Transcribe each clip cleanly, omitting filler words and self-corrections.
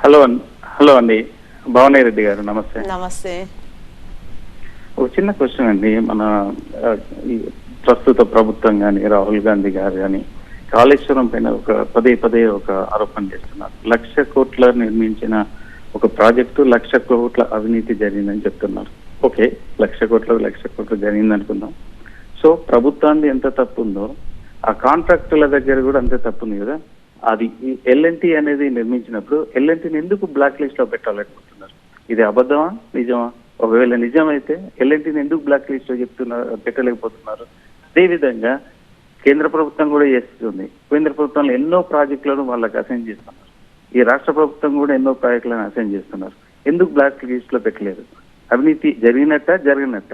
Hello అండి, భవనయ్య రెడ్డి గారు నమస్తే. నమస్తే. ఒక చిన్న క్వశ్చన్ అండి. మన ఈ ప్రస్తుత ప్రభుత్వం కానీ రాహుల్ గాంధీ గారు కానీ కాళేశ్వరం పైన పదే ఒక ఆరోపణ చేస్తున్నారు. 1,00,000 కోట్ల నిర్మించిన ఒక ప్రాజెక్టు 1,00,000 కోట్ల అవినీతి జరిగిందని చెప్తున్నారు. ఓకే, 1,00,000 కోట్లు జరిగింది అనుకుందాం. సో ప్రభుత్వాన్ని ఎంత తప్పు ఉందో ఆ కాంట్రాక్టుల దగ్గర కూడా అంతే తప్పు ఉంది కదా. అది ఎల్ఎన్టీ అనేది నిర్మించినప్పుడు ఎల్ఎన్టీని ఎందుకు బ్లాక్ లిస్ట్ లో పెట్టాలనుకుంటున్నారు? ఇది అబద్ధమా నిజమా? ఒకవేళ నిజమైతే ఎల్ఎన్టీని ఎందుకు బ్లాక్ లిస్ట్ లో పెట్టలేకపోతున్నారు? అదేవిధంగా కేంద్ర ప్రభుత్వం కూడా చేస్తుంది. కేంద్ర ప్రభుత్వంలో ఎన్నో ప్రాజెక్టులను వాళ్ళకి అసైన్ చేస్తున్నారు. ఈ రాష్ట్ర ప్రభుత్వం కూడా ఎన్నో ప్రాజెక్టులను అసైన్ చేస్తున్నారు. ఎందుకు బ్లాక్ లిస్ట్ లో పెట్టలేదు? అవినీతి జరిగినట్ట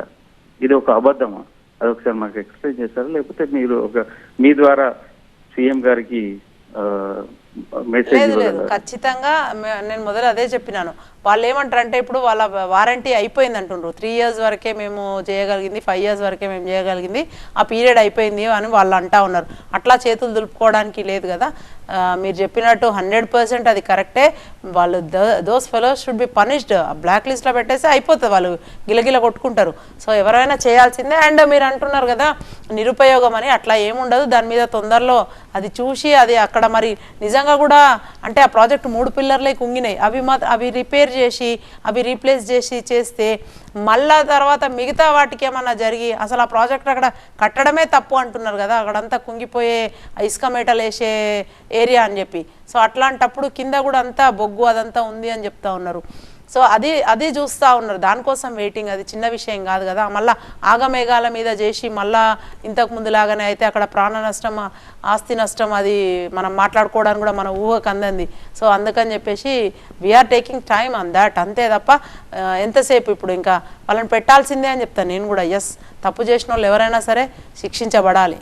ఇది ఒక అబద్ధమా? అది ఒకసారి మాకు ఎక్స్ప్లెయిన్ చేస్తారా? లేకపోతే మీరు మీ ద్వారా సీఎం గారికి లేదు లేదు, ఖచ్చితంగా నేను మొదలు అదే చెప్పినాను. వాళ్ళు ఏమంటారంటే ఇప్పుడు వాళ్ళ వారంటీ అయిపోయింది అంటుండ్రు. 3 years వరకే మేము చేయగలిగింది, 5 years వరకే మేము చేయగలిగింది, ఆ పీరియడ్ అయిపోయింది అని వాళ్ళు అంటా ఉన్నారు. అట్లా చేతులు దులుపుకోవడానికి లేదు కదా. మీరు చెప్పినట్టు 100% అది కరెక్టే. వాళ్ళు those fellows should be punished. Black లిస్ట్లో పెట్టేసి అయిపోతుంది, వాళ్ళు గిలగిల కొట్టుకుంటారు. సో ఎవరైనా చేయాల్సిందే. అండ్ మీరు అంటున్నారు కదా నిరుపయోగం అని, అట్లా ఏముండదు. దాని మీద తొందరలో అది చూసి అది అక్కడ మరి నిజంగా కూడా అంటే ఆ ప్రాజెక్ట్ 3 పిల్లర్లే కుంగినాయి. అవి రిపేర్ చేసి అవి రీప్లేస్ చేస్తే మళ్ళా తర్వాత మిగతా వాటికి ఏమన్నా జరిగి అసలు ఆ ప్రాజెక్ట్ అక్కడ కట్టడమే తప్పు అంటున్నారు కదా. అక్కడంతా కుంగిపోయే ఇసుక మేటలు వేసే ఏరియా అని చెప్పి. సో అట్లాంటప్పుడు కింద కూడా అంతా బొగ్గు అదంతా ఉంది అని చెప్తా ఉన్నారు. సో అది చూస్తూ ఉన్నారు. దానికోసం వెయిటింగ్. అది చిన్న విషయం కాదు కదా. మళ్ళీ ఆగమేఘాల మీద చేసి మళ్ళా ఇంతకు ముందులాగానే అయితే అక్కడ ప్రాణ నష్టం, ఆస్తి నష్టం అది మనం మాట్లాడుకోవడానికి కూడా మన ఊహకు అందంది. సో అందుకని చెప్పేసి we're taking time on that, అంతే తప్ప ఎంతసేపు ఇప్పుడు ఇంకా వాళ్ళని పెట్టాల్సిందే అని చెప్తాను నేను కూడా. ఎస్, తప్పు చేసిన వాళ్ళు ఎవరైనా సరే శిక్షించబడాలి.